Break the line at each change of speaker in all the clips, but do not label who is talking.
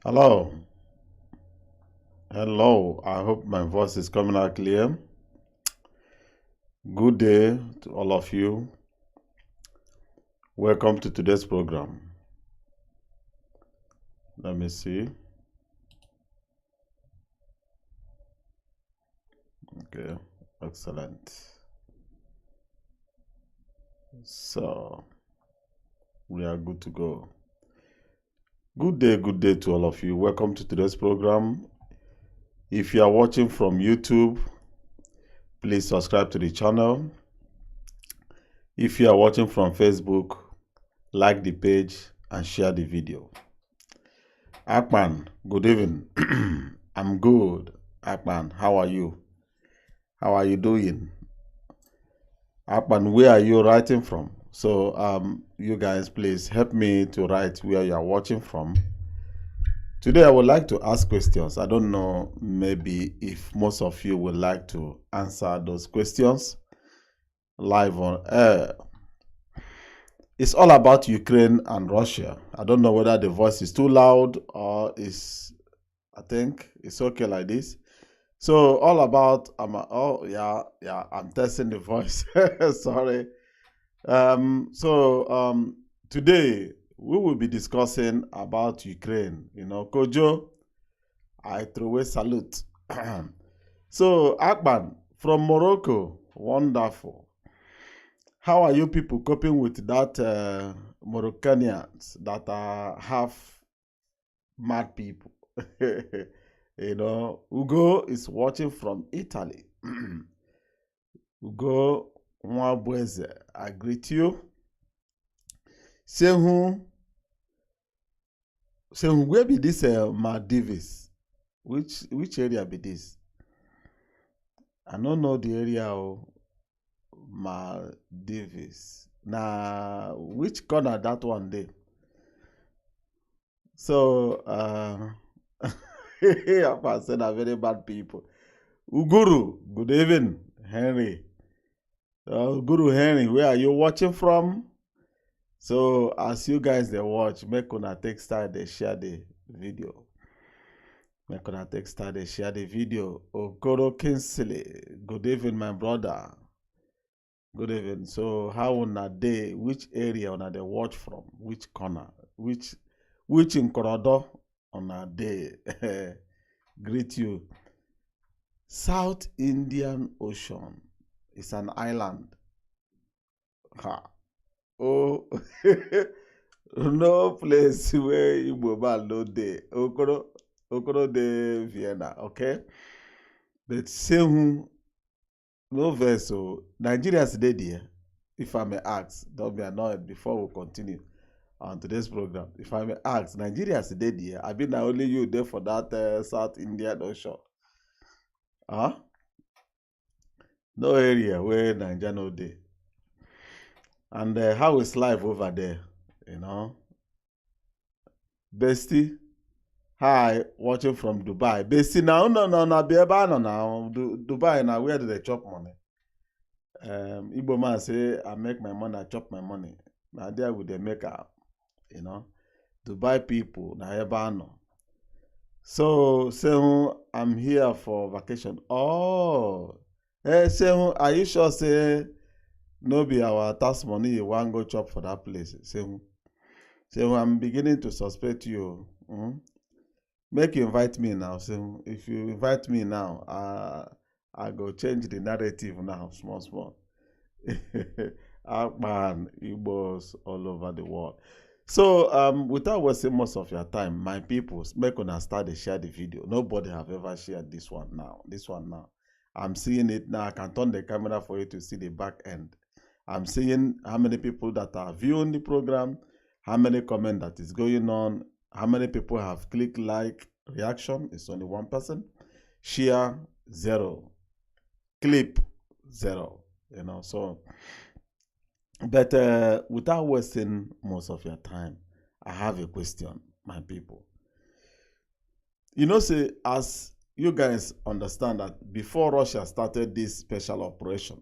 Hello, hello. I hope my voice is coming out clear. Good day to all of you. Welcome to today's program. Let me see. Okay, excellent. So, we are good to go. Good day to all of you. Welcome to today's program. If you are watching from YouTube, please subscribe to the channel. If you are watching from Facebook, like the page and share the video. Akman, good evening. I'm good. Akman, how are you? How are you doing? Akman, where are you writing from? So, you guys, please help me to write where you are watching from. Today, I would like to ask questions. I don't know, maybe if most of you would like to answer those questions live on air. It's all about Ukraine and Russia. I don't know whether the voice is too loud or I think it's okay like this. So all about I'm testing the voice. Sorry. Today we will be discussing about Ukraine. Kojo, I throw away salute. So Akban from Morocco, wonderful. How are you people coping with that Moroccanians that are half mad people? Ugo is watching from Italy. Ugo Mwabweze, I greet you. Sehu, where be this Maldives? Which area be this? I don't know the area of Maldives. Now, which corner that one day? So, I said are very bad people. Uguru, good evening, Henry. Guru Henry, where are you watching from? So, as you guys they watch, make una take start they share the video. Make una take start they share the video. Okoro Kinsley, good evening, my brother. Good evening. So, how una day? Which area una they watch from? Which corner? Which in Korodo on a day? Greet you. South Indian Ocean is an island. Ha. Oh, no place where Igbo man no day. Okoro de Vienna, okay? But Sehu, no vessel. Nigeria's dead here. If I may ask, don't be annoyed before we continue on today's program. If I may ask, Nigeria's dead here. I mean, only you there for that South Indian Ocean. Huh? No area where Nigeria no day. And how is life over there? Bestie, hi, watching from Dubai. Bestie, now, no, be able now. Dubai, now, where do they chop money? Igbo man say, I make my money, I chop my money. Now, there would they make up, Dubai people, now, ebe. So, I'm here for vacation. Oh, say, are you sure, say, no be our tax money you want go chop for that place? Say, I'm beginning to suspect you. Make you invite me now. So if you invite me now, I go change the narrative now, small. Man, Igbos all over the world. So without wasting most of your time, my people, make una start to share the video. Nobody have ever shared this one now. I'm seeing it now. I can turn the camera for you to see the back end. I'm seeing how many people that are viewing the program, how many comments that is going on, how many people have clicked like, reaction is only 1 person, share 0, clip 0, so. But without wasting most of your time, I have a question, my people. Say, as you guys understand that before Russia started this special operation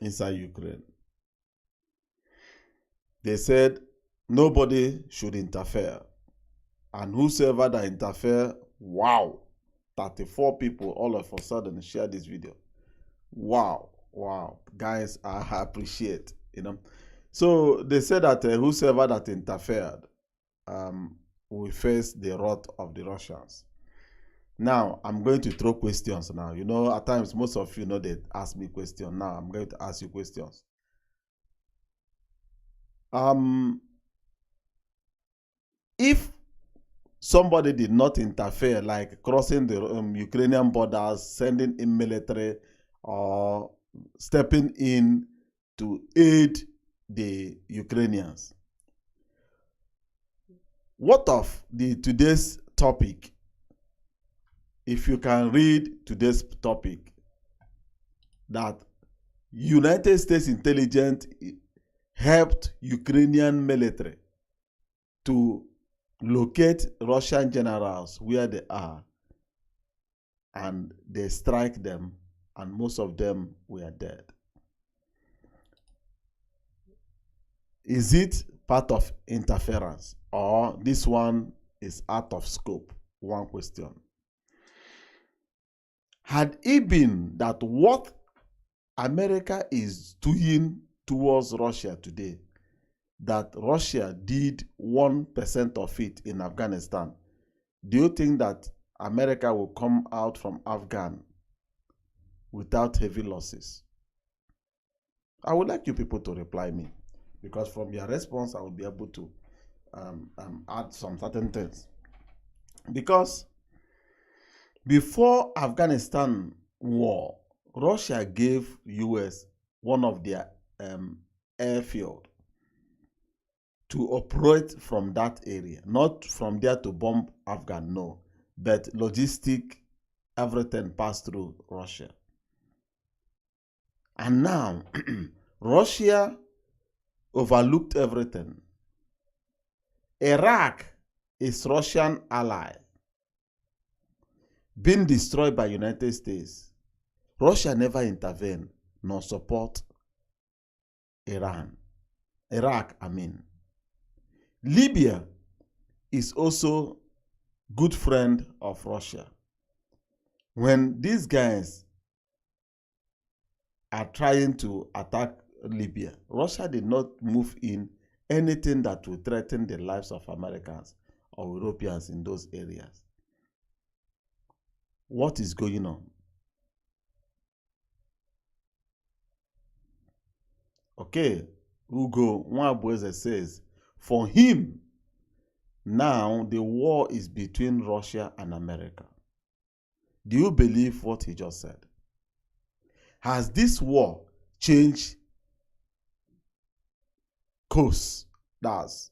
inside Ukraine, they said nobody should interfere. And whosoever that interfere, wow, 34 people all of a sudden share this video. Wow, wow, guys, I appreciate, So they said that whosoever that interfered will face the wrath of the Russians. Now, I'm going to throw questions now. At times, most of you they ask me questions. Now, I'm going to ask you questions. If somebody did not interfere, like crossing the Ukrainian borders, sending in military, or stepping in to aid the Ukrainians, what of today's topic? If you can read today's topic, that United States intelligence helped Ukrainian military to locate Russian generals where they are, and they strike them, and most of them were dead. Is it part of interference, or this one is out of scope? One question. Had it been that what America is doing towards Russia today, that Russia did 1% of it in Afghanistan, do you think that America will come out from Afghan without heavy losses? I would like you people to reply me, because from your response, I will be able to add some certain things. Because before Afghanistan war, Russia gave US one of their airfield to operate from that area, not from there to bomb Afghan, no, but logistic, everything passed through Russia. And now, Russia overlooked everything. Iraq is Russian ally, being destroyed by United States. Russia never intervened nor support Iraq, I mean. Libya is also good friend of Russia. When these guys are trying to attack Libya, Russia did not move in anything that would threaten the lives of Americans or Europeans in those areas. What is going on? Okay, Hugo Nwabueze says, for him, now the war is between Russia and America. Do you believe what he just said? Has this war changed course, that's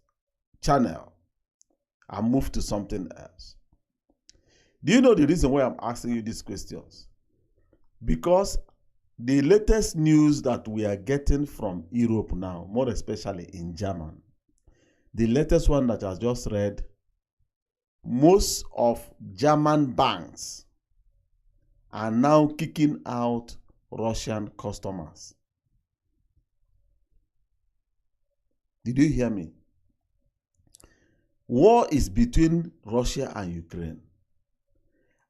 channel, and moved to something else? Do you know the reason why I'm asking you these questions? Because the latest news that we are getting from Europe now, more especially in Germany, the latest one that I just read, most of German banks are now kicking out Russian customers. Did you hear me? War is between Russia and Ukraine.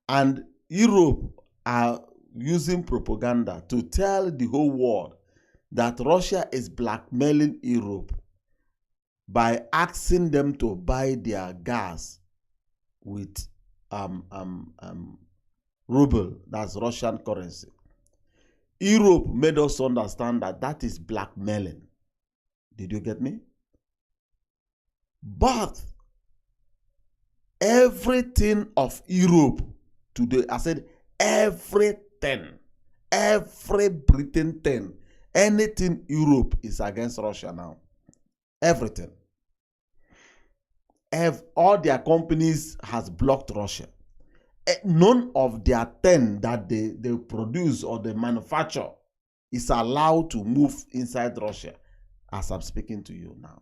And Europe are using propaganda to tell the whole world that Russia is blackmailing Europe by asking them to buy their gas with ruble, that's Russian currency. Europe made us understand that that is blackmailing. Did you get me? But everything of Europe today, I said everything, every Britain thing, anything Europe is against Russia now. Everything. All their companies has blocked Russia. None of their 10 that they produce or they manufacture is allowed to move inside Russia as I'm speaking to you now.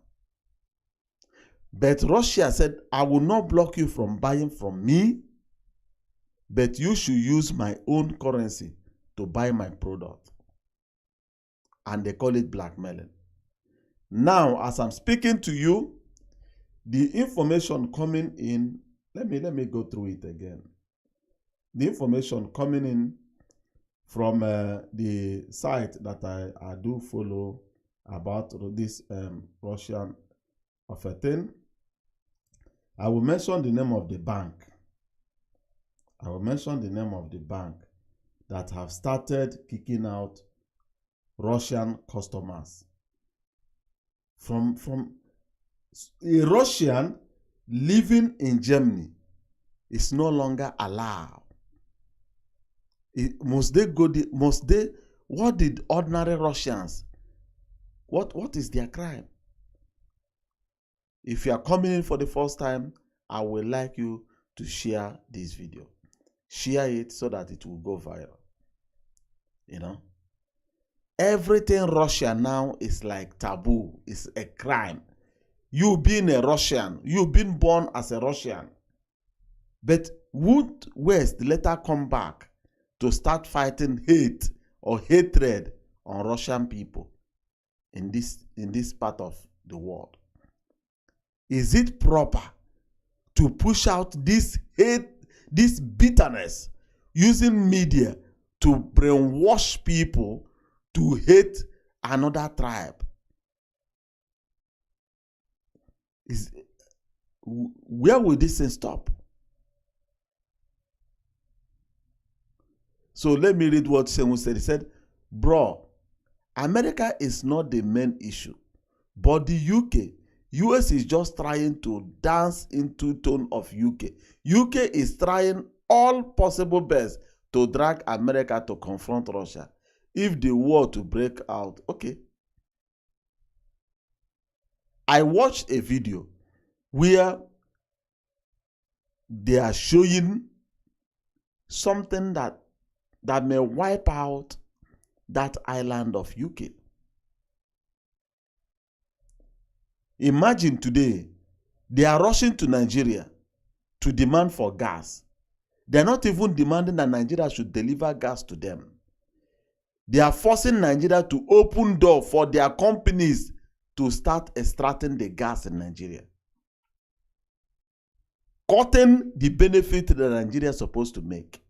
But Russia said, I will not block you from buying from me, but you should use my own currency to buy my product. And they call it blackmailing. Now, as I'm speaking to you, the information coming in, let me go through it again. The information coming in from the site that I do follow about this Russian of a thing. I will mention the name of the bank. I will mention the name of the bank that have started kicking out Russian customers. From a Russian living in Germany is no longer allowed. What did ordinary Russians, what is their crime? If you are coming in for the first time, I would like you to share this video. Share it so that it will go viral. You know, everything Russia now is like taboo. It's a crime. You being a Russian, you've been born as a Russian. But would West later come back to start fighting hate or hatred on Russian people in this part of the world? Is it proper to push out this hate, this bitterness, using media to brainwash people to hate another tribe? Where will this thing stop? So let me read what Sengu said. He said, bro, America is not the main issue, but the US is just trying to dance into tone of UK. UK is trying all possible best to drag America to confront Russia. If the war to break out, okay. I watched a video where they are showing something that may wipe out that island of UK. Imagine today, they are rushing to Nigeria to demand for gas. They're not even demanding that Nigeria should deliver gas to them. They are forcing Nigeria to open door for their companies to start extracting the gas in Nigeria, cutting the benefit that Nigeria is supposed to make.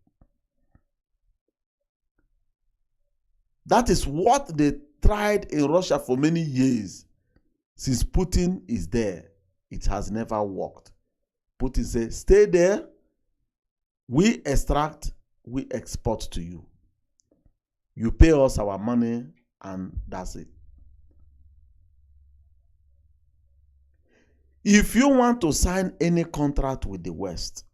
That is what they tried in Russia for many years. Since Putin is there, it has never worked. Putin says, stay there, we extract, we export to you. You pay us our money, and that's it. If you want to sign any contract with the West,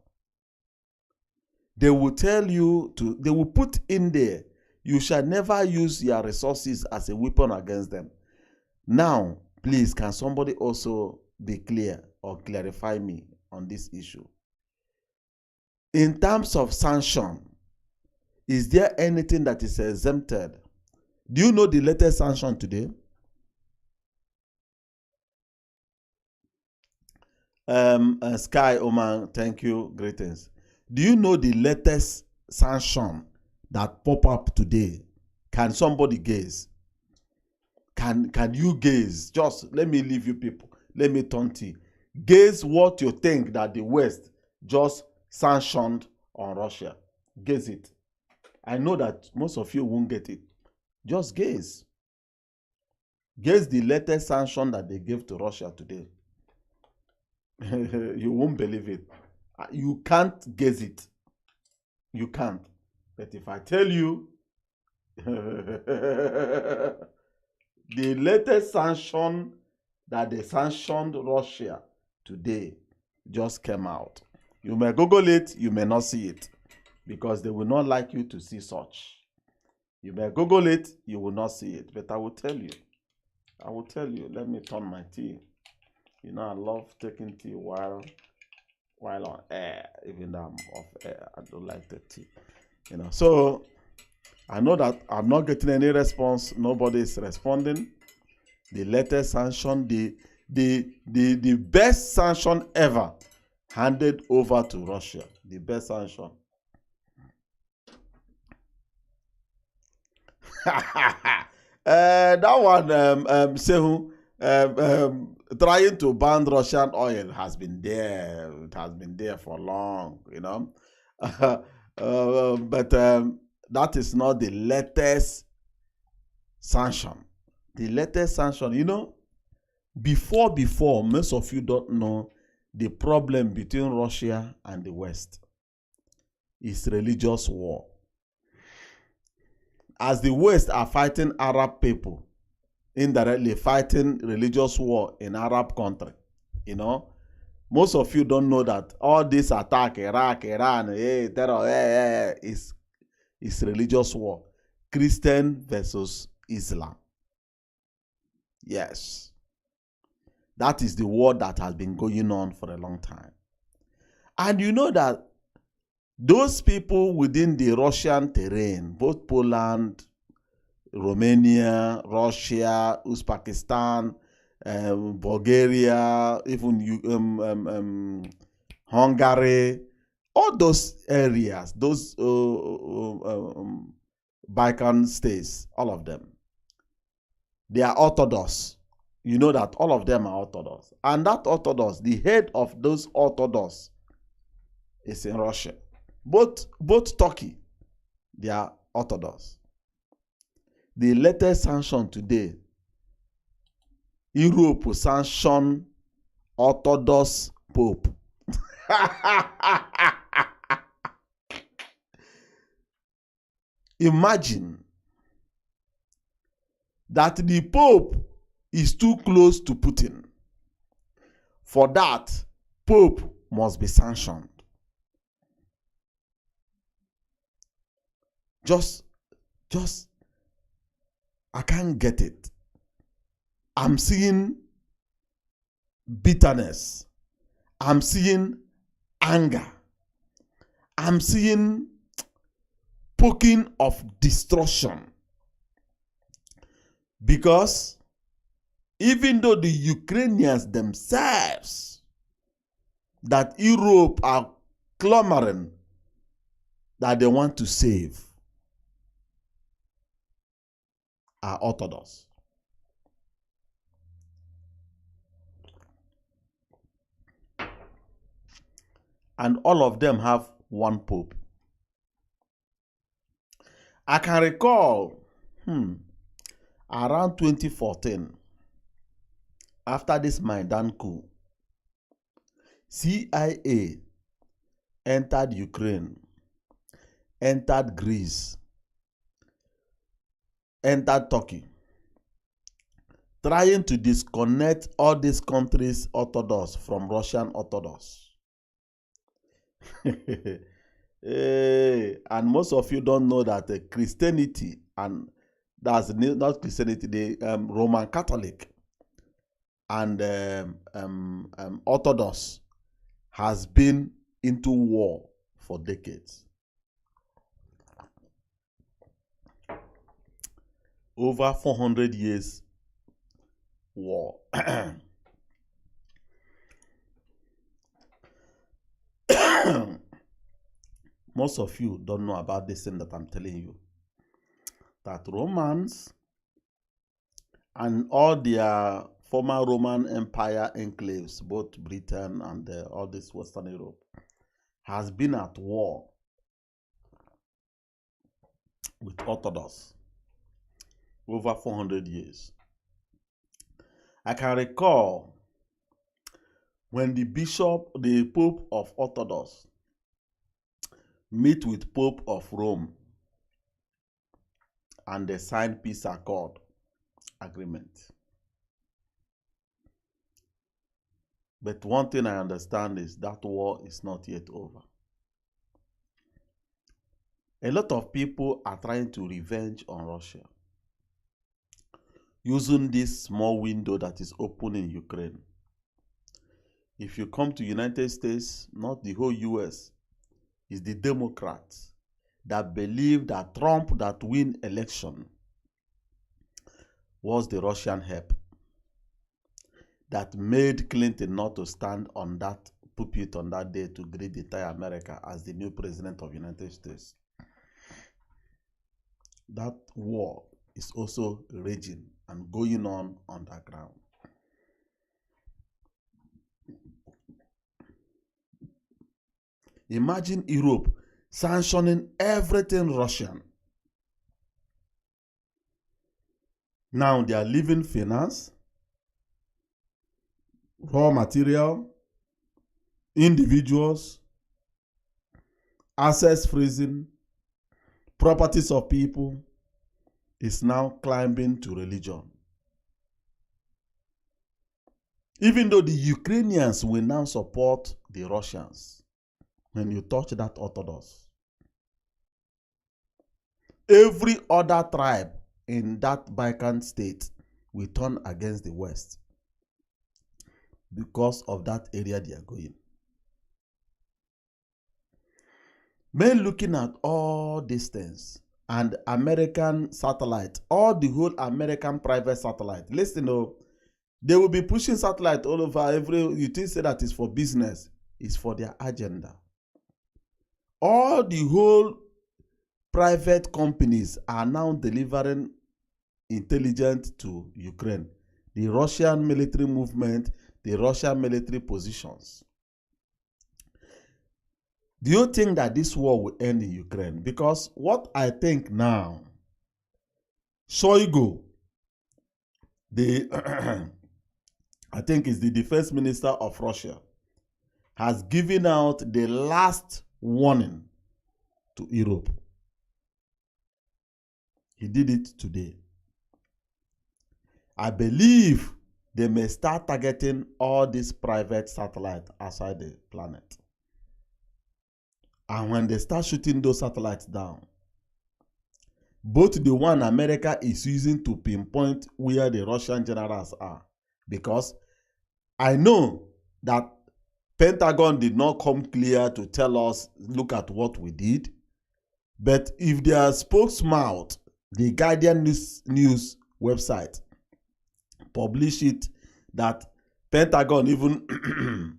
they will tell you to, they will put in there, you shall never use your resources as a weapon against them. Now, please, can somebody also be clear or clarify me on this issue? In terms of sanction, is there anything that is exempted? Do you know the latest sanction today? Sky Oman, thank you, greetings. Do you know the latest sanction that pop up today? Can somebody guess? Can you guess? Just let me leave you people. Let me turn to you. Guess what you think that the West just sanctioned on Russia. Guess it. I know that most of you won't get it. Just guess. Guess the latest sanction that they gave to Russia today. You won't believe it. You can't guess it. You can't. But if I tell you, the latest sanction that they sanctioned Russia today just came out. You may Google it, you may not see it, because they will not like you to see such. You may Google it, you will not see it, but I will tell you. I will tell you. Let me turn my tea. You know, I love taking tea while on air, even though I'm off air. I don't like the tea. You know, so I know that I'm not getting any response. Nobody is responding. The latest sanction, the best sanction ever handed over to Russia. The best sanction. That one, Sehu, trying to ban Russian oil has been there. It has been there for long, you know. But that is not the latest sanction. The latest sanction, you know, before, most of you don't know the problem between Russia and the West is religious war. As the West are fighting Arab people, indirectly fighting religious war in Arab country, you know, most of you don't know that all this attack, Iraq, Iran, terror, is religious war. Christian versus Islam. Yes. That is the war that has been going on for a long time. And you know that those people within the Russian terrain, both Poland, Romania, Russia, Uzbekistan, Bulgaria, even Hungary, all those areas, those Balkan states, all of them, they are Orthodox. You know that all of them are Orthodox. And that Orthodox, the head of those Orthodox is in Russia. Both Turkey, they are Orthodox. The latest sanction today, Europe will sanction Orthodox Pope. Imagine that the Pope is too close to Putin. For that, Pope must be sanctioned. Just, I can't get it. I'm seeing bitterness. I'm seeing anger. I'm seeing poking of destruction. Because even though the Ukrainians themselves, that Europe are clamoring that they want to save, are Orthodox. And all of them have one pope. I can recall around 2014, after this Maidan coup, CIA entered Ukraine, entered Greece, entered Turkey, trying to disconnect all these countries' Orthodox from Russian Orthodox. And most of you don't know that Christianity, and that's not Christianity, the Roman Catholic and Orthodox has been into war for decades. Over 400 years war. Most of you don't know about this thing that I'm telling you. That Romans and all their former Roman Empire enclaves, both Britain and all this Western Europe, has been at war with Orthodox over 400 years. I can recall when the Pope of Orthodox meet with Pope of Rome and they sign peace accord agreement. But one thing I understand is that war is not yet over. A lot of people are trying to revenge on Russia using this small window that is open in Ukraine. If you come to United States, not the whole US, is the Democrats that believe that Trump that win election was the Russian help that made Clinton not to stand on that pulpit on that day to greet the entire America as the new president of the United States. That war is also raging and going on underground. Imagine Europe sanctioning everything Russian. Now they are leaving finance, raw material, individuals, assets freezing, properties of people is now climbing to religion. Even though the Ukrainians will now support the Russians when you touch that Orthodox. Every other tribe in that Balkan state will turn against the West because of that area they are going. Men looking at all these things and American satellite, all the whole American private satellite. Listen, they will be pushing satellite all over you think say that is for business, it's for their agenda. All the whole private companies are now delivering intelligence to Ukraine. The Russian military movement, the Russian military positions. Do you think that this war will end in Ukraine? Because what I think now, Shoigu, I think is the defense minister of Russia, has given out the last warning to Europe. He did it today. I believe they may start targeting all these private satellites outside the planet. And when they start shooting those satellites down, both the one America is using to pinpoint where the Russian generals are, because I know that Pentagon did not come clear to tell us, look at what we did. But if their spokesmouth, the Guardian news website, publish it, that Pentagon even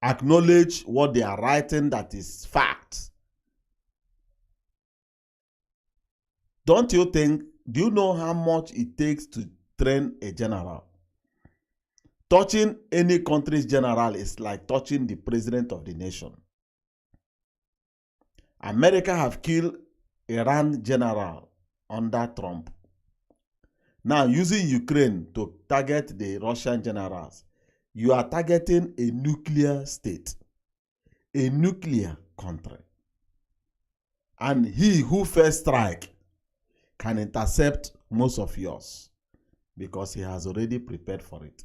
acknowledge what they are writing, that is fact. Don't you think, do you know how much it takes to train a general? Touching any country's general is like touching the president of the nation. America have killed Iran general under Trump. Now using Ukraine to target the Russian generals, you are targeting a nuclear state, a nuclear country. And he who first strike can intercept most of yours because he has already prepared for it.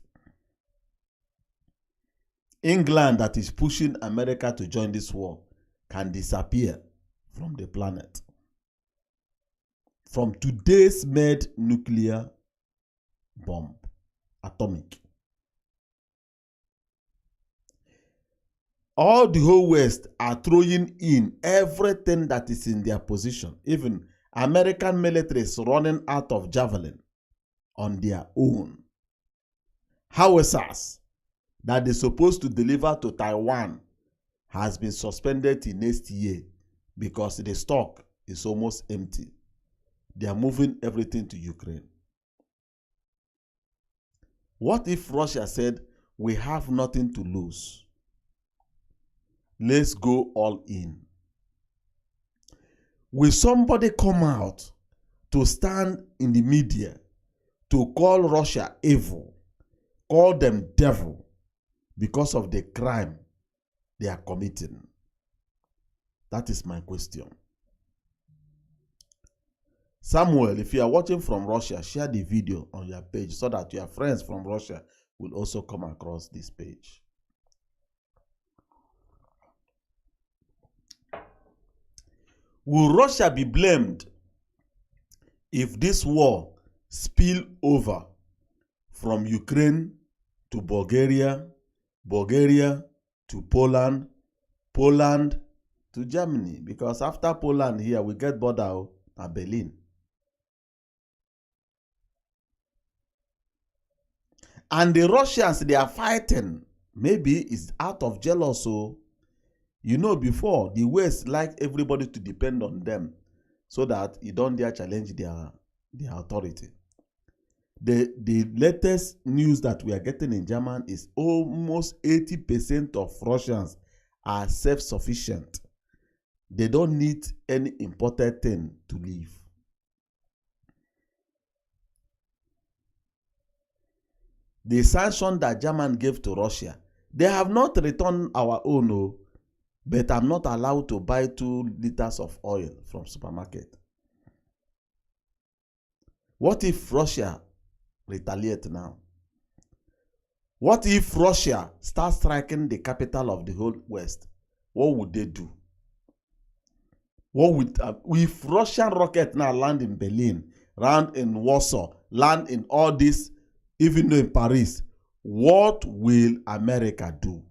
England, that is pushing America to join this war, can disappear from the planet. From today's made nuclear bomb, atomic. All the whole West are throwing in everything that is in their position. Even American military is running out of javelin on their own. Howitzers that they're supposed to deliver to Taiwan has been suspended till next year because the stock is almost empty. They are moving everything to Ukraine. What if Russia said, we have nothing to lose? Let's go all in. Will somebody come out to stand in the media to call Russia evil, call them devil because of the crime they are committing? That is my question. Samuel, if you are watching from Russia, share the video on your page so that your friends from Russia will also come across this page. Will Russia be blamed if this war spill over from Ukraine to Bulgaria, Bulgaria to Poland, Poland to Germany? Because after Poland here, we get border at Berlin. And the Russians, they are fighting. Maybe it's out of jealousy. You know, before, the West like everybody to depend on them so that you don't dare challenge their authority. The latest news that we are getting in Germany is almost 80% of Russians are self-sufficient. They don't need any imported thing to live. The sanction that Germany gave to Russia, they have not returned our own, no, but I'm not allowed to buy 2 liters of oil from supermarket. What if Russia retaliate now? What if Russia starts striking the capital of the whole West? What would they do? What would if Russian rocket now land in Berlin, land in Warsaw, land in all this, even in Paris? What will America do?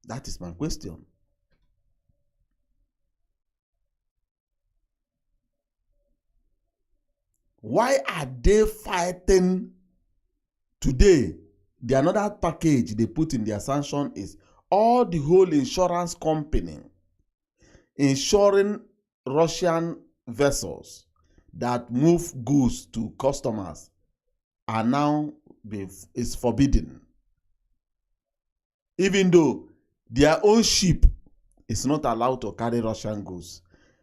That is my question. Why are they fighting today? The another package they put in their sanction is all the whole insurance company insuring Russian vessels that move goods to customers are now is forbidden. Even though their own ship is not allowed to carry Russian goods.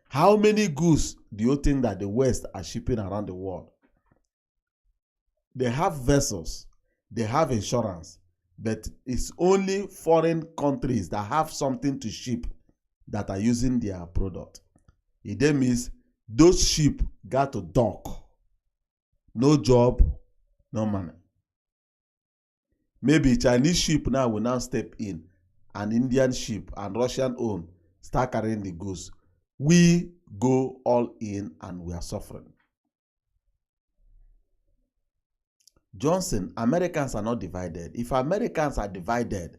How many goods do you think that the West are shipping around the world? They have vessels, they have insurance, but it's only foreign countries that have something to ship that are using their product. It then means those ships got to dock. No job, no money. Maybe Chinese ship now will now step in, and Indian ship and Russian own start carrying the goods. We go all in and we are suffering. Johnson, Americans are not divided. If Americans are divided,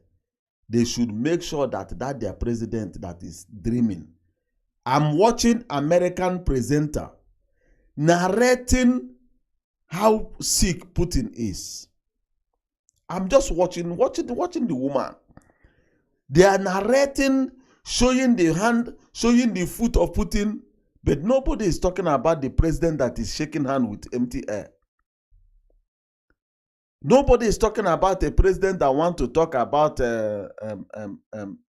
they should make sure that their president that is dreaming. I'm watching American presenter narrating how sick Putin is. I'm just watching the woman. They are narrating, showing the hand, showing the foot of Putin, but nobody is talking about the president that is shaking hand with empty air. Nobody is talking about a president that wants to talk about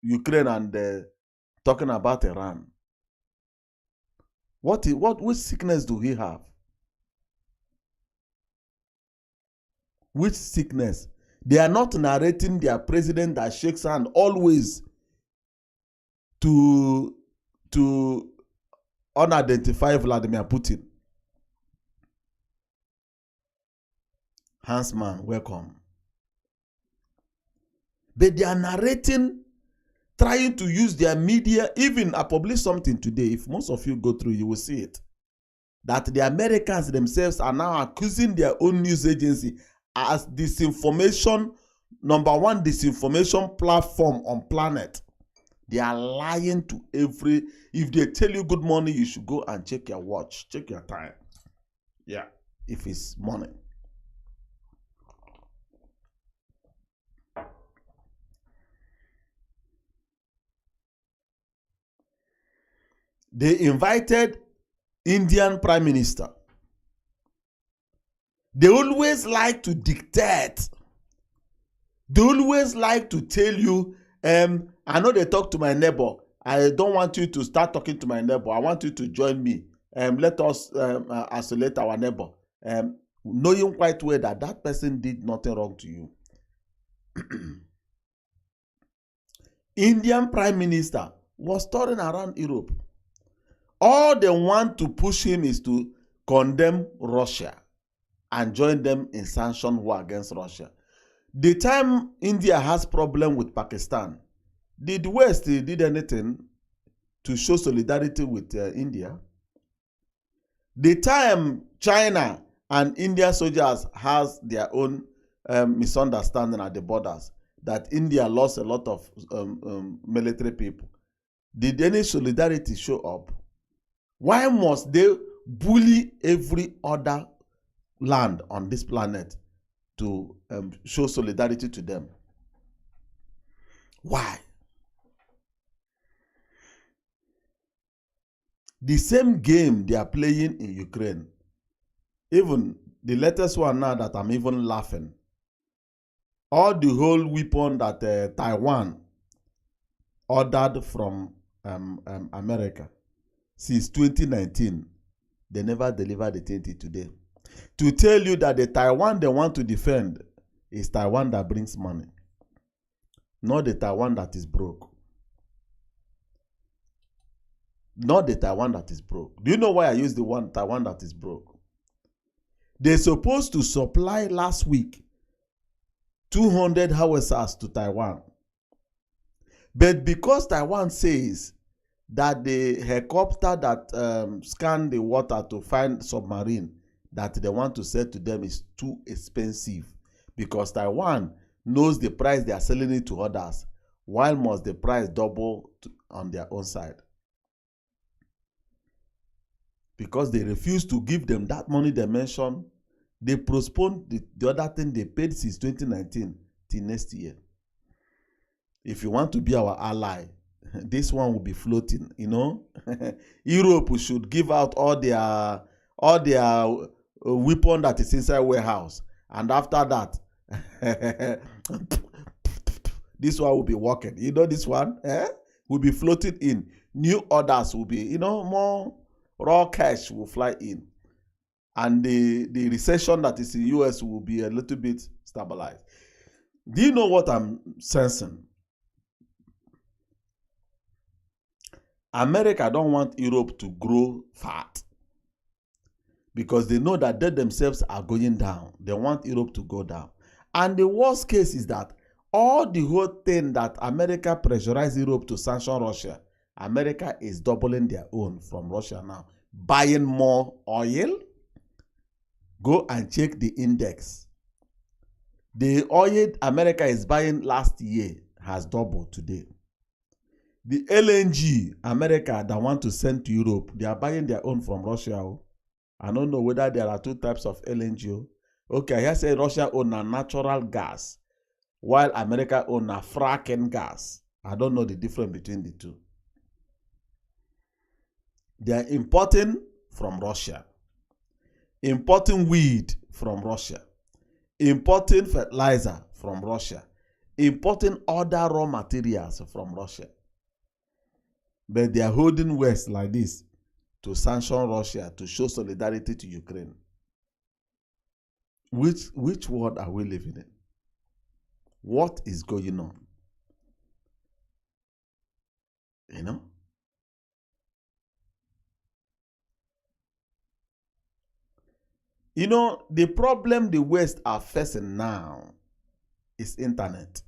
Ukraine and talking about Iran. Which sickness do he have? Which sickness? They are not narrating their president that shakes hand always to unidentify Vladimir Putin. Hansman, welcome. But they are narrating, trying to use their media. Even I published something today. If most of you go through, you will see it. That the Americans themselves are now accusing their own news agency as disinformation, number one disinformation platform on planet. They are lying to every. If they tell you good morning, you should go and check your watch, check your time. Yeah, if it's morning. They invited Indian Prime Minister. They always like to dictate. They always like to tell you, I know they talk to my neighbor. I don't want you to start talking to my neighbor. I want you to join me. Let us isolate our neighbor. Knowing quite well that that person did nothing wrong to you. Indian Prime Minister was touring around Europe. All they want to push him is to condemn Russia and join them in sanction war against Russia. The time India has problem with Pakistan, did the West did anything to show solidarity with India? The time China and India soldiers has their own misunderstanding at the borders, that India lost a lot of military people, did any solidarity show up? Why must they bully every other land on this planet to show solidarity to them? Why? The same game they are playing in Ukraine. Even the latest one now that I'm even laughing, all the whole weapon that Taiwan ordered from America since 2019, they never delivered the thing till today. To tell you that the Taiwan they want to defend is Taiwan that brings money, not the Taiwan that is broke. Not the Taiwan that is broke. Do you know why I use the one Taiwan that is broke? They're supposed to supply last week 200 howitzers to Taiwan. But because Taiwan says that the helicopter that scanned the water to find submarine that they want to sell to them is too expensive, because Taiwan knows the price they are selling it to others, while must the price double on their own side. Because they refuse to give them that money they mentioned, they postponed the other thing they paid since 2019 till next year. If you want to be our ally, this one will be floating, you know. Europe should give out all their weapon that is inside warehouse, and after that, this one will be working. You know, this one will be floating in. New orders will be, you know, more raw cash will fly in, and the recession that is in US will be a little bit stabilized. Do you know what I'm sensing? America don't want Europe to grow fat, because they know that they themselves are going down. They want Europe to go down. And the worst case is that all the whole thing that America pressurized Europe to sanction Russia, America is doubling their own from Russia now, buying more oil. Go and check the index. The oil America is buying last year has doubled today. The LNG America that want to send to Europe, they are buying their own from Russia. I don't know whether there are two types of LNG. Okay, here say Russia own a natural gas, while America own a fracking gas. I don't know the difference between the two. They are importing from Russia, importing weed from Russia, importing fertilizer from Russia, importing other raw materials from Russia. But they are holding West like this to sanction Russia, to show solidarity to Ukraine. Which world are we living in? What is going on? You know? You know, the problem the West are facing now is internet.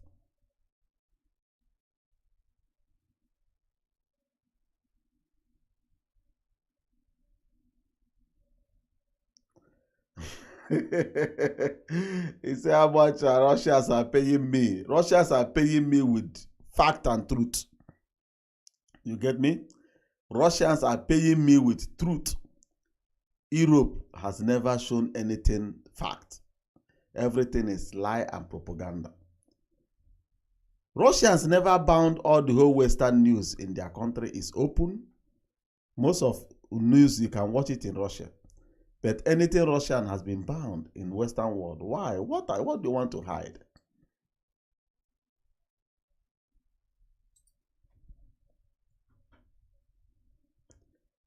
He said how much Russians are paying me. Russians are paying me with fact and truth. You get me? Russians are paying me with truth. Europe has never shown anything fact. Everything is lie and propaganda. Russians never bound all the whole Western news in their country is open. Most of news, you can watch it in Russia. But anything Russian has been bound in Western world. Why? What do you want to hide?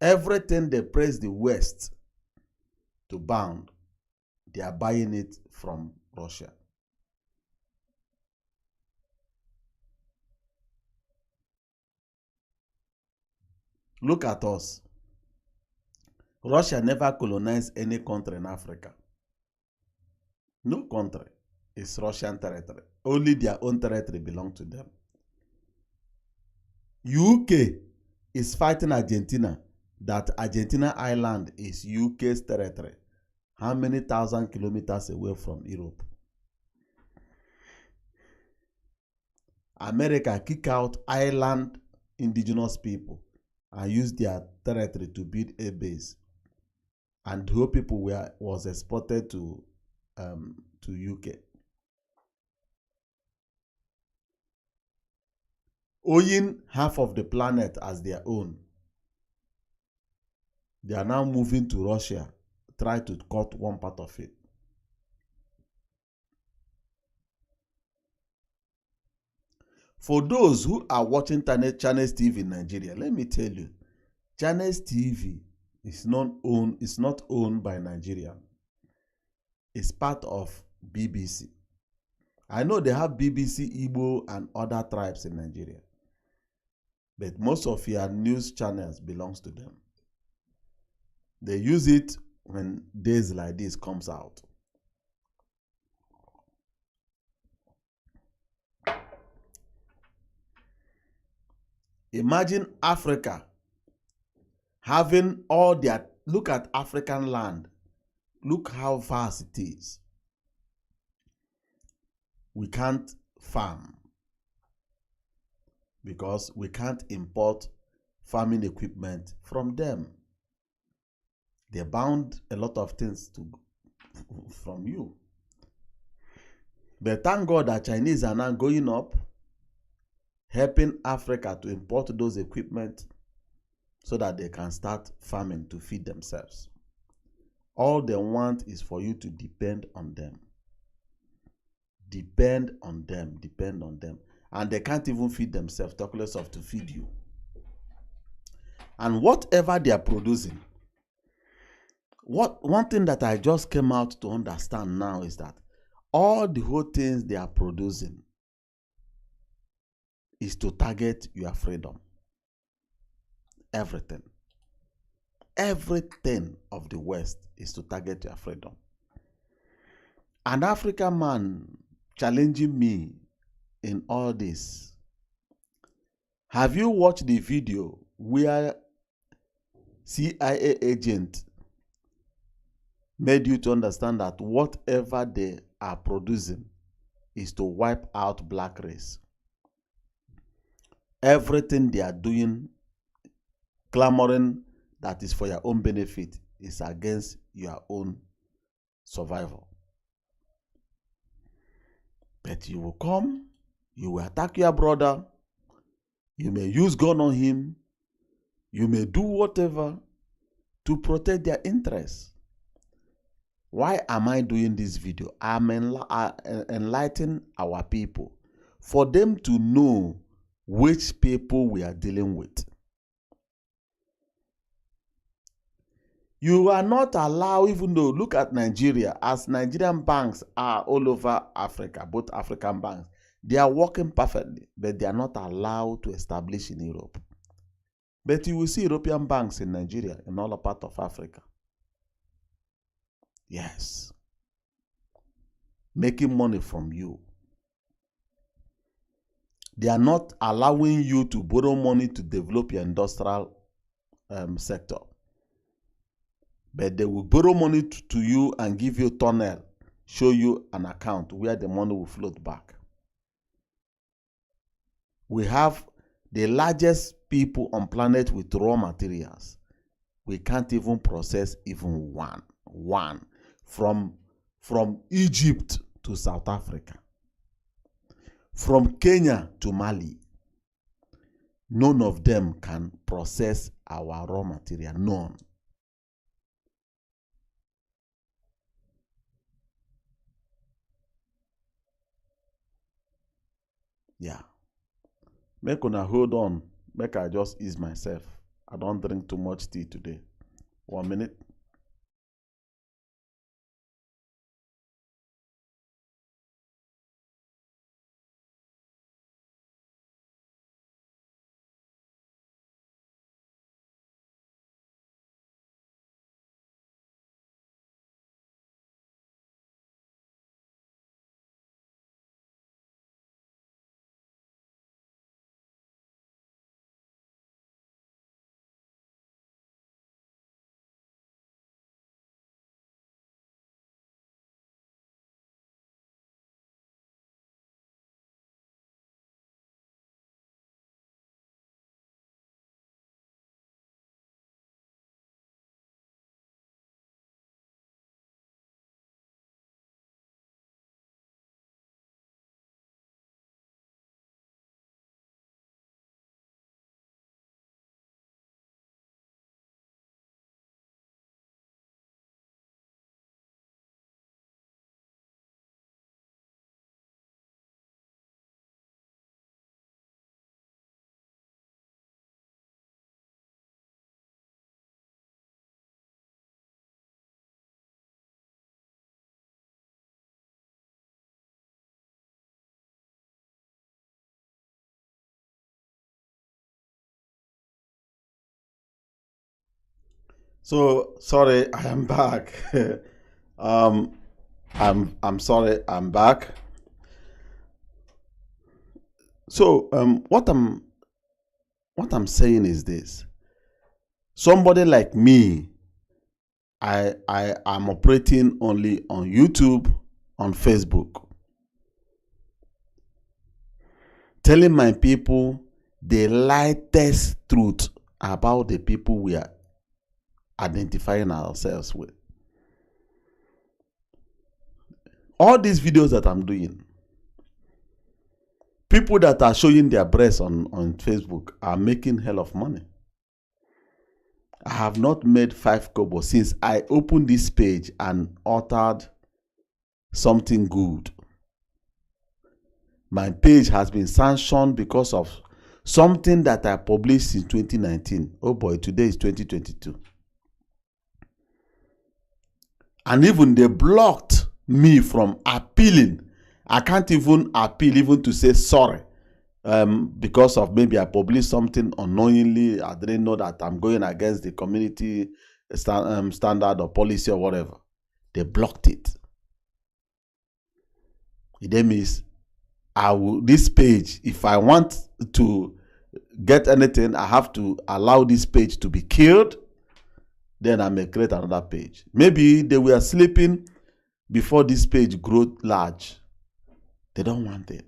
Everything they praise the West to bound, they are buying it from Russia. Look at us. Russia never colonized any country in Africa. No country is Russian territory. Only their own territory belongs to them. UK is fighting Argentina, that Argentina island is UK's territory. How many thousand kilometers away from Europe? America kick out island indigenous people and use their territory to build a base. And whole people was exported to UK. Owning half of the planet as their own. They are now moving to Russia try to cut one part of it. For those who are watching Channels TV in Nigeria, let me tell you, Channels TV is not owned by Nigeria. It's part of BBC. I know they have BBC Igbo and other tribes in Nigeria, but most of your news channels belongs to them. They use it when days like this comes out. Imagine Africa having all their, look at African land. Look how vast it is. We can't farm because we can't import farming equipment from them. They bound a lot of things from you. But thank God that Chinese are now going up, helping Africa to import those equipment so that they can start farming to feed themselves. All they want is for you to depend on them. Depend on them, depend on them. And they can't even feed themselves, talk less of to feed you. And whatever they are producing, one thing that I just came out to understand now is that all the whole things they are producing is to target your freedom. Everything. Everything of the West is to target your freedom. An African man challenging me in all this. Have you watched the video where CIA agent made you to understand that whatever they are producing is to wipe out black race? Everything they are doing, clamoring that is for your own benefit, is against your own survival. But you will come, you will attack your brother, you may use gun on him, you may do whatever to protect their interests. Why am I doing this video? I'm enlightening our people for them to know which people we are dealing with. You are not allowed, even though, look at Nigeria, as Nigerian banks are all over Africa, both African banks, they are working perfectly, but they are not allowed to establish in Europe. But you will see European banks in Nigeria, in all parts of Africa. Yes. Making money from you. They are not allowing you to borrow money to develop your industrial sector. But they will borrow money to you and give you a tunnel, show you an account where the money will float back. We have the largest people on planet with raw materials. We can't even process even one from Egypt to South Africa, from Kenya to Mali. None of them can process our raw material. None. Yeah. Make una hold on. Make I just ease myself. I don't drink too much tea today. 1 minute. So sorry, I am back. um, I'm sorry, I'm back. So what I'm saying is this: somebody like me, I am operating only on YouTube, on Facebook, telling my people the lightest truth about the people we are identifying ourselves with. All these videos that I'm doing, people that are showing their breasts on Facebook are making hell of money. I have not made 5 kobo since I opened this page and uttered something good. My page has been sanctioned because of something that I published in 2019. Oh boy, today is 2022. And even they blocked me from appealing. I can't even appeal, even to say sorry. Because of maybe I published something unknowingly. I didn't know that I'm going against the community standard or policy or whatever. They blocked it. It then means this page, if I want to get anything, I have to allow this page to be killed. Then I may create another page. Maybe they were sleeping before this page grew large. They don't want it.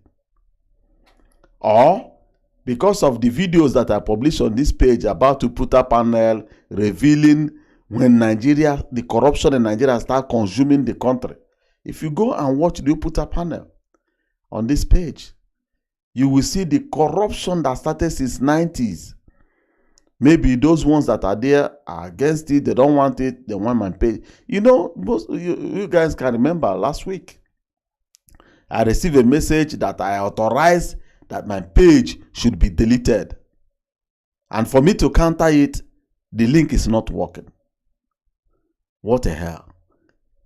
Or because of the videos that I published on this page about to put a panel revealing when Nigeria, the corruption in Nigeria start consuming the country. If you go and watch the put a panel on this page, you will see the corruption that started since 90s. Maybe those ones that are there are against it. They don't want it. They want my page. You know, most you guys can remember last week, I received a message that I authorized that my page should be deleted. And for me to counter it, the link is not working. What the hell?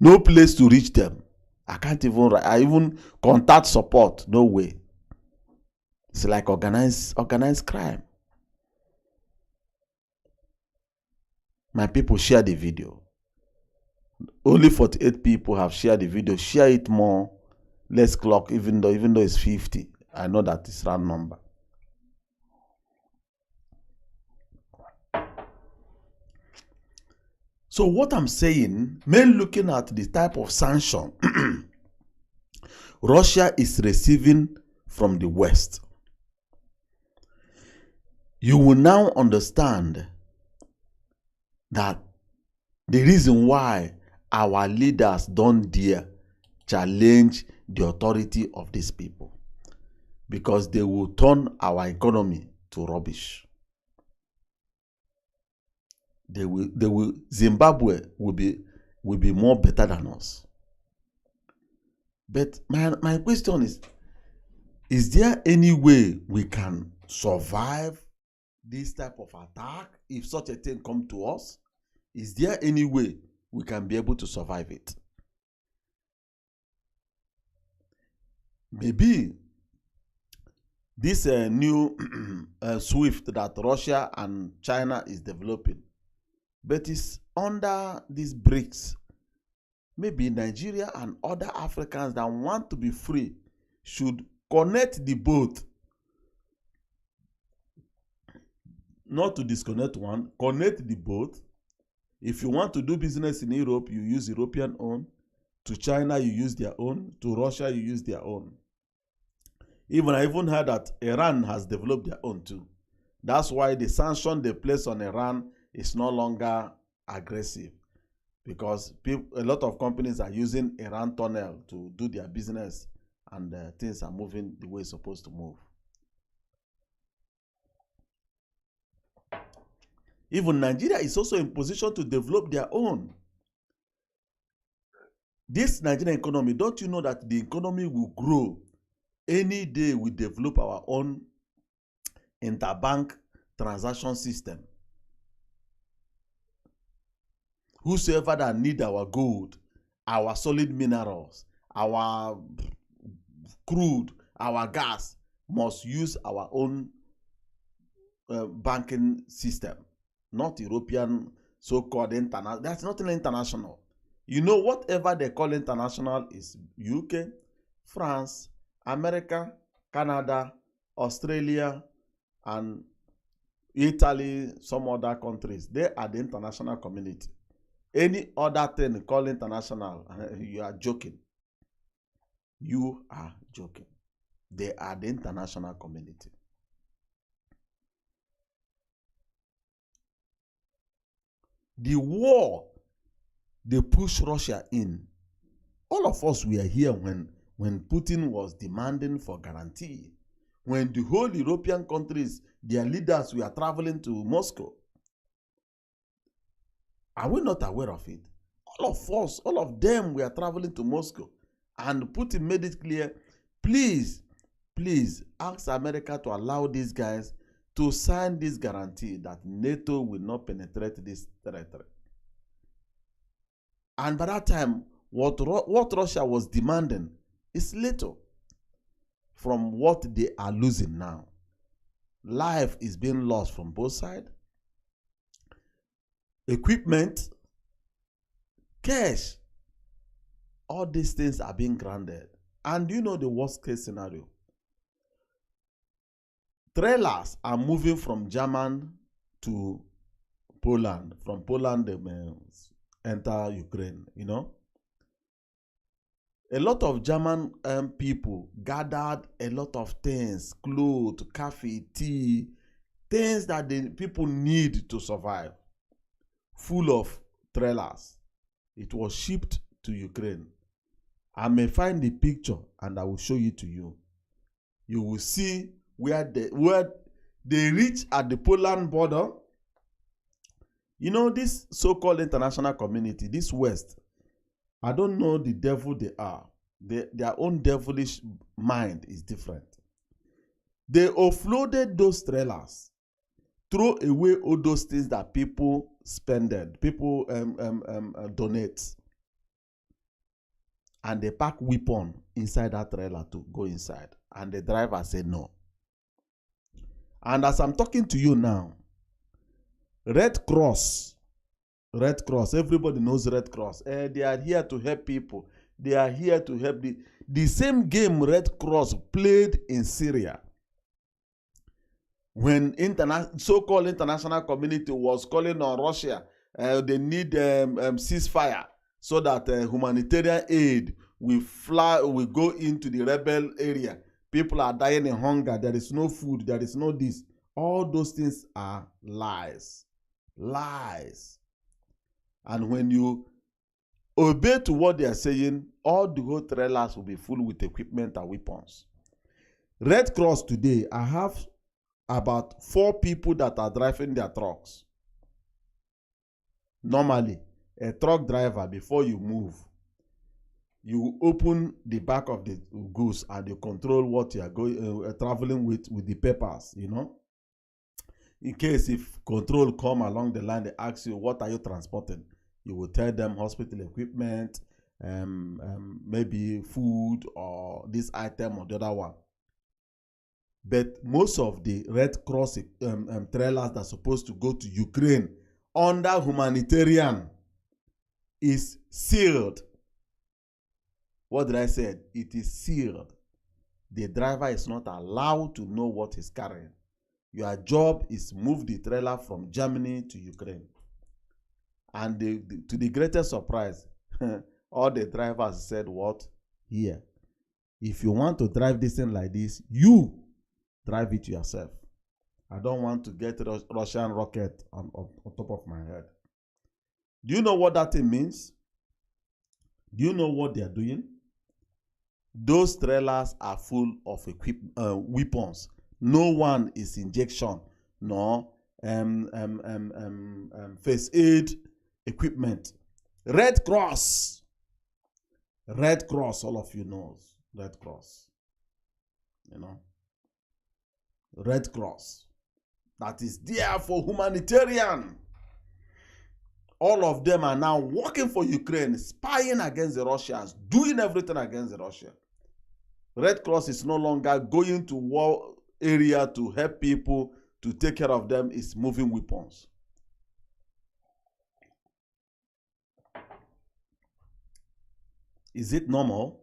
No place to reach them. I can't even write. I even contact support. No way. It's like organized crime. My people share the video. Only 48 people have shared the video. Share it more. Let's clock, even though it's 50. I know that it's round number. So what I'm saying, men looking at the type of sanction Russia is receiving from the West, you will now understand that the reason why our leaders don't dare challenge the authority of these people, because they will turn our economy to rubbish. Zimbabwe will be more better than us. But my question is there any way we can survive this type of attack if such a thing come to us? Is there any way we can be able to survive it? Maybe this new SWIFT that Russia and China is developing, but it's under these BRICS. Maybe Nigeria and other Africans that want to be free should connect the both. Not to disconnect one, connect the both. If you want to do business in Europe, you use European own. To China, you use their own. To Russia, you use their own. I even heard that Iran has developed their own too. That's why the sanction they place on Iran is no longer aggressive, because a lot of companies are using Iran tunnel to do their business, and things are moving the way it's supposed to move. Even Nigeria is also in position to develop their own. This Nigerian economy, don't you know that the economy will grow any day we develop our own interbank transaction system? Whosoever that need our gold, our solid minerals, our crude, our gas, must use our own banking system, not European so-called international. That's nothing international. You know, whatever they call international is UK, France, America, Canada, Australia, and Italy, some other countries. They are the international community. Any other thing called international, you are joking. You are joking. They are the international community. The war, they push Russia in. All of us were here when Putin was demanding for guarantee. When the whole European countries, their leaders were traveling to Moscow. Are we not aware of it? All of us, all of them were traveling to Moscow. And Putin made it clear, please ask America to allow these guys to sign this guarantee that NATO will not penetrate this territory. And by that time, what Russia was demanding is little from what they are losing now. Life is being lost from both sides. Equipment, cash, all these things are being granted. And you know the worst case scenario? Trailers are moving from Germany to Poland. From Poland, they may enter Ukraine, you know. A lot of German people gathered a lot of things, clothes, coffee, tea, things that the people need to survive, full of trailers. It was shipped to Ukraine. I may find the picture and I will show it to you. You will see where they reach at the Poland border. You know, this so-called international community, this West, I don't know the devil they are. Their own devilish mind is different. They offloaded those trailers, throw away all those things that people spended, people donate, and they pack weapon inside that trailer to go inside. And the driver said no. And as I'm talking to you now, Red Cross, everybody knows Red Cross. They are here to help people. They are here to help. The same game Red Cross played in Syria. When so-called international community was calling on Russia, they need ceasefire so that humanitarian aid will go into the rebel area. People are dying in hunger. There is no food. There is no this. All those things are lies. Lies. And when you obey to what they are saying, all the whole trailers will be full with equipment and weapons. Red Cross today, I have about 4 people that are driving their trucks. Normally, a truck driver, before you move, you open the back of the goods and you control what you are going traveling with the papers, you know. In case if control come along the line, they ask you, what are you transporting? You will tell them hospital equipment, maybe food or this item or the other one. But most of the Red Cross trailers that are supposed to go to Ukraine under humanitarian is sealed. What did I say? It is sealed. The driver is not allowed to know what he's carrying. Your job is move the trailer from Germany to Ukraine. And to the greatest surprise, all the drivers said, what? Here. If you want to drive this thing like this, you drive it yourself. I don't want to get a Russian rocket on top of my head. Do you know what that thing means? Do you know what they are doing? Those trailers are full of weapons. No one is injection, nor first aid equipment. Red Cross, all of you knows Red Cross. You know, Red Cross that is there for humanitarian. All of them are now working for Ukraine, spying against the Russians, doing everything against the Russia. Red Cross is no longer going to war area to help people, to take care of them. Is moving weapons. Is it normal?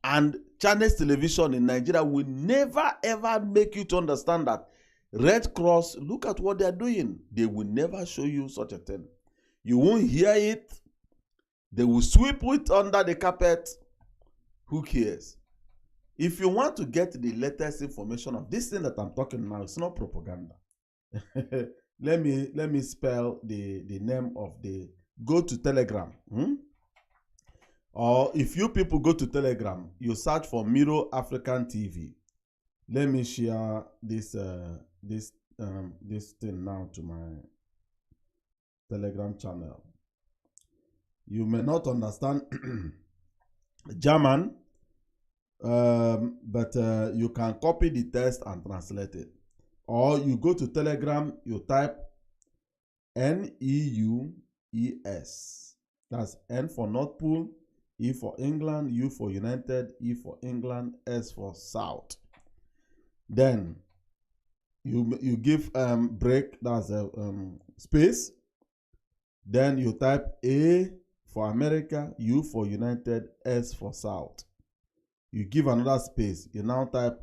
And Chinese television in Nigeria will never ever make you to understand that Red Cross, look at what they are doing. They will never show you such a thing. You won't hear it. They will sweep it under the carpet. Who cares? If you want to get the latest information of this thing that I'm talking now, it's not propaganda. let me spell the name of the, go to Telegram. Or if you people go to Telegram, you search for Mirror African TV. Let me share this thing now to my Telegram channel. You may not understand German, but you can copy the text and translate it. Or you go to Telegram, you type NEUES. That's N for North Pole, E for England, U for United, E for England, S for South. Then you give break, that's a space. Then you type A for America, U for United, S for South. You give another space. You now type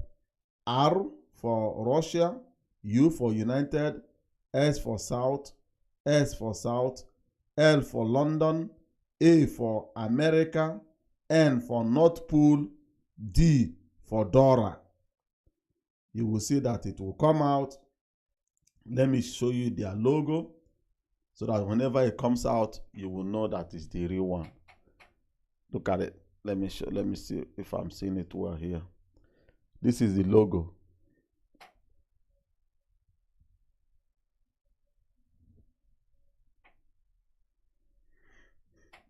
R for Russia, U for United, S for South, S for South, L for London, A for America, N for North Pole, D for Dora. You will see that it will come out. Let me show you their logo so that whenever it comes out, you will know that it's the real one. Look at it. Let me see if I'm seeing it well here. This is the logo.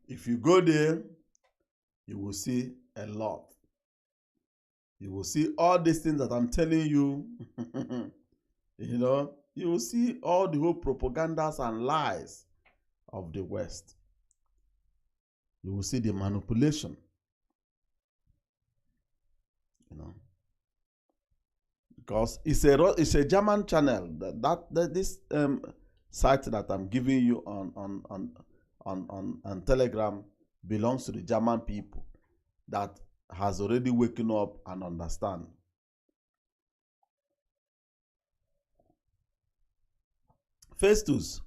If you go there, you will see a lot. You will see all these things that I'm telling you. You know, you will see all the whole propagandas and lies of the West. You will see the manipulation. You know, because it's a German channel. This site that I'm giving you on Telegram belongs to the German people that has already woken up and understand. Festus,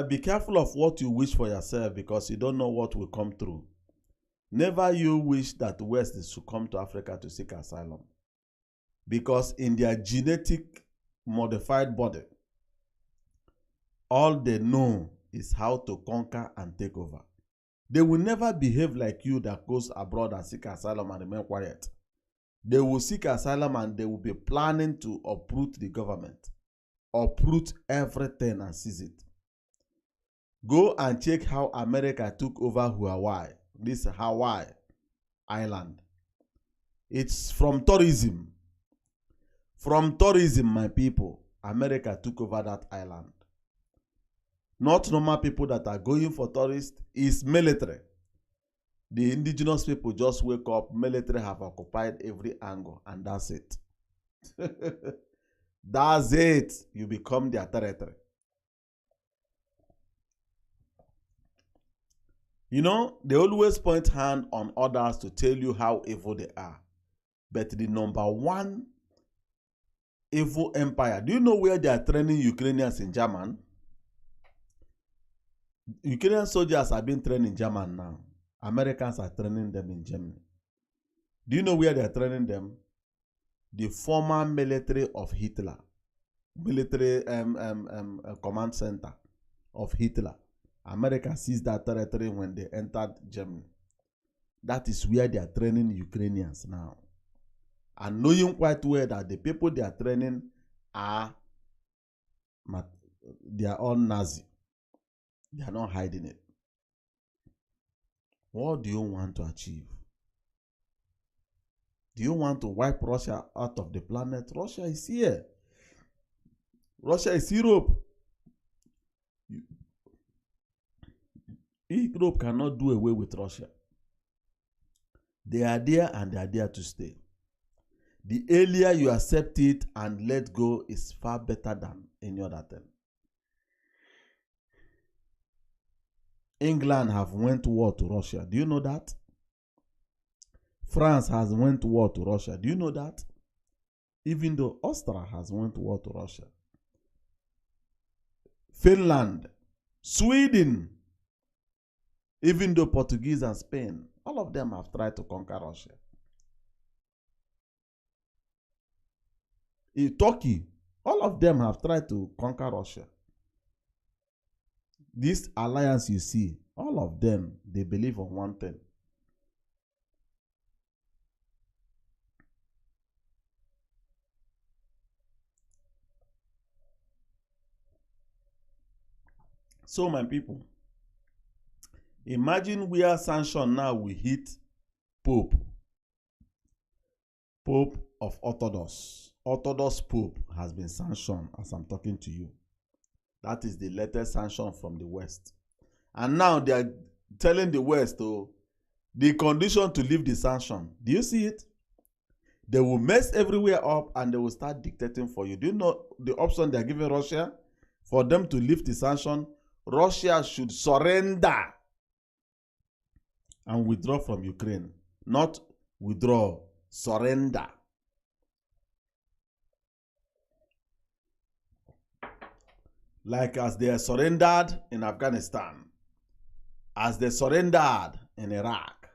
be careful of what you wish for yourself, because you don't know what will come through. Never you wish that the West should come to Africa to seek asylum, because in their genetic modified body, all they know is how to conquer and take over. They will never behave like you that goes abroad and seek asylum and remain quiet. They will seek asylum and they will be planning to uproot the government, uproot everything and seize it. Go and check how America took over Hawaii, this Hawaii island. It's from tourism. From tourism, my people, America took over that island. Not normal people that are going for tourists, is military. The indigenous people just wake up, military have occupied every angle, and that's it. That's it. You become their territory. You know, they always point hand on others to tell you how evil they are. But the number one evil empire, do you know where they are training Ukrainians in German? Ukrainian soldiers are being trained in German now. Americans are training them in Germany. Do you know where they are training them? The former military of Hitler. Military command center of Hitler. America seized that territory when they entered Germany. That is where they are training Ukrainians now. And knowing quite well that the people they are training are all Nazi. They are not hiding it. What do you want to achieve? Do you want to wipe Russia out of the planet? Russia is here. Russia is Europe. Europe cannot do away with Russia. They are there and they are there to stay. The earlier you accept it and let go is far better than any other thing. England have went to war to Russia. Do you know that? France has went to war to Russia. Do you know that? Even though Austria has went to war to Russia. Finland, Sweden, even though Portuguese and Spain, all of them have tried to conquer Russia. In Turkey, all of them have tried to conquer Russia. This alliance you see, all of them, they believe on one thing. So, my people, imagine where sanction now will hit Pope of Orthodox. Orthodox Pope has been sanctioned as I'm talking to you. That is the latest sanction from the West. And now they are telling the West, oh, the condition to lift the sanction. Do you see it? They will mess everywhere up and they will start dictating for you. Do you know the option they are giving Russia? For them to lift the sanction, Russia should surrender and withdraw from Ukraine. Not withdraw, surrender. Like as they surrendered in Afghanistan, as they surrendered in Iraq,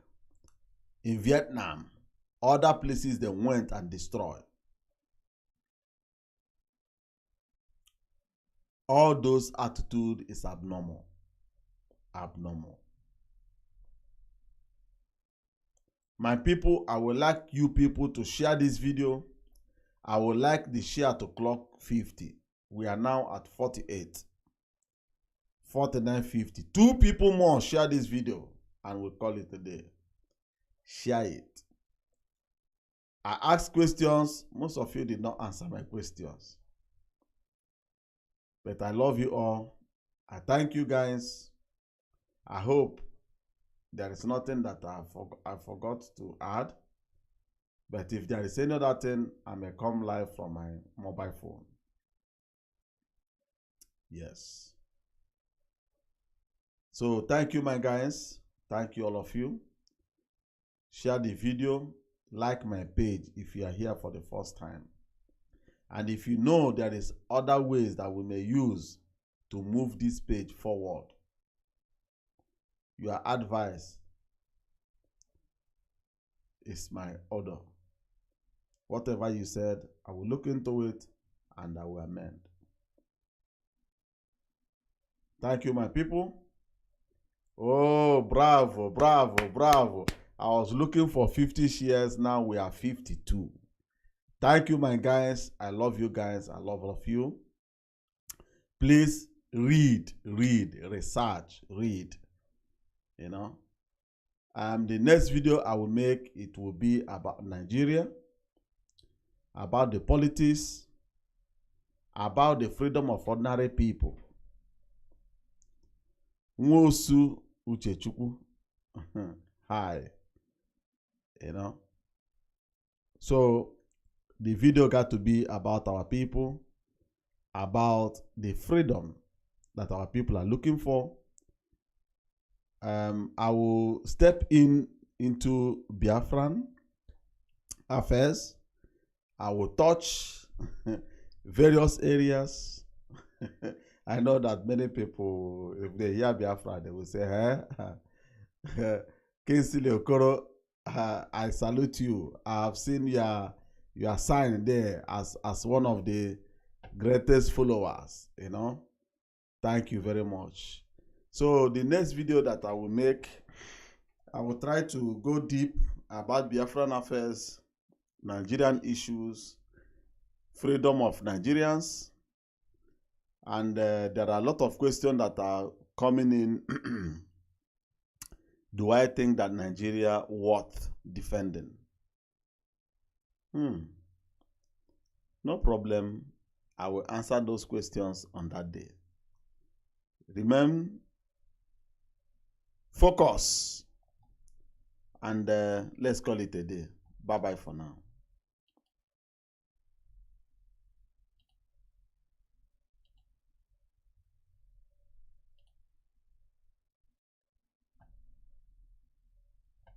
in Vietnam, other places they went and destroyed. All those attitude is abnormal. Abnormal. My people, I would like you people to share this video. I would like the share to clock 50. We are now at 48. 49.50. 2 people more share this video and we'll call it a day. Share it. I asked questions. Most of you did not answer my questions. But I love you all. I thank you guys. I hope there is nothing that I forgot to add. But if there is any other thing, I may come live from my mobile phone. Yes. So thank you, my guys. Thank you, all of you. Share the video. Like my page if you are here for the first time. And if you know there is other ways that we may use to move this page forward, your advice is my order. Whatever you said, I will look into it and I will amend. Thank you, my people. Oh, bravo, bravo, bravo. I was looking for 50 shares. Now we are 52. Thank you, my guys. I love you guys. I love all of you. Please read, research, read. You know. The next video I will make, it will be about Nigeria, about the politics, about the freedom of ordinary people. Nwosu Uchechukwu. Hi. You know. So the video got to be about our people, about the freedom that our people are looking for. I will step into Biafran affairs. I will touch various areas. I know that many people, if they hear Biafra, they will say, "Hey, Kinsley Okoro, I salute you. I have seen your sign there as one of the greatest followers, you know. Thank you very much." So the next video that I will make, I will try to go deep about Biafran affairs, Nigerian issues, freedom of Nigerians, and there are a lot of questions that are coming in. Do I think that Nigeria worth defending? No problem. I will answer those questions on that day. Remember, focus, and let's call it a day. Bye-bye for now.